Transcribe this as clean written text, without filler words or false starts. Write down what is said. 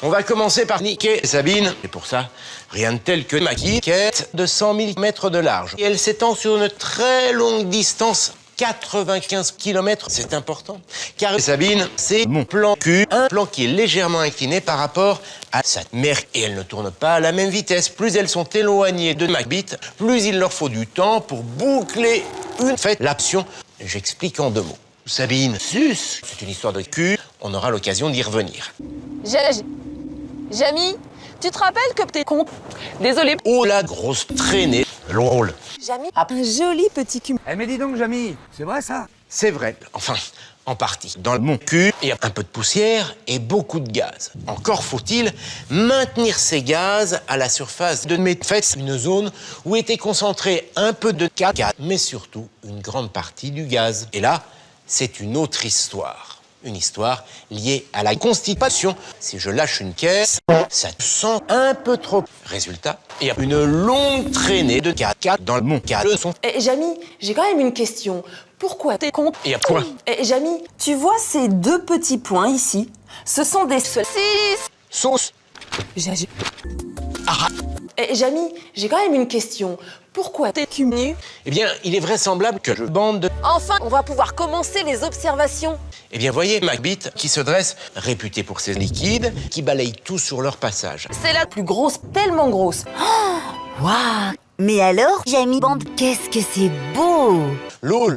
On va commencer par niquer Sabine. Et pour ça, rien de tel que ma quête de 100 000 mètres de large. Et elle s'étend sur une très longue distance. 95 km, c'est important. Car Sabine, c'est mon plan Q, un plan qui est légèrement incliné par rapport à sa mère. Et elles ne tournent pas à la même vitesse. Plus elles sont éloignées de ma bite, plus il leur faut du temps pour boucler une fête. L'option, j'explique en 2 mots. Sabine, sus, c'est une histoire de cul, on aura l'occasion d'y revenir. Jamy, tu te rappelles que t'es con? Désolé. Oh la grosse traînée, drôle. Jamy a un joli petit cul. Eh mais dis donc, Jamy, c'est vrai ça? C'est vrai, enfin, en partie. Dans mon cul, il y a un peu de poussière et beaucoup de gaz. Encore faut-il maintenir ces gaz à la surface de mes fesses, une zone où était concentré un peu de caca, mais surtout une grande partie du gaz. Et là, c'est une autre histoire. Une histoire liée à la constipation. Si je lâche une caisse, ça sent un peu trop. Résultat, il y a une longue traînée de caca dans mon caleçon. Jamy, j'ai quand même une question. Pourquoi t'es con? Et à point. Jamy, tu vois ces 2 petits points ici? Ce sont des Sauce. Jamy, j'ai quand même une question. Pourquoi t'es cul nu? Eh bien, il est vraisemblable que je bande de... Enfin, on va pouvoir commencer les observations. Eh bien, voyez ma bite qui se dresse, réputée pour ses liquides, qui balayent tout sur leur passage. C'est la plus grosse, tellement grosse. Waouh! Mais alors, Jamy Band, qu'est-ce que c'est beau! L'eau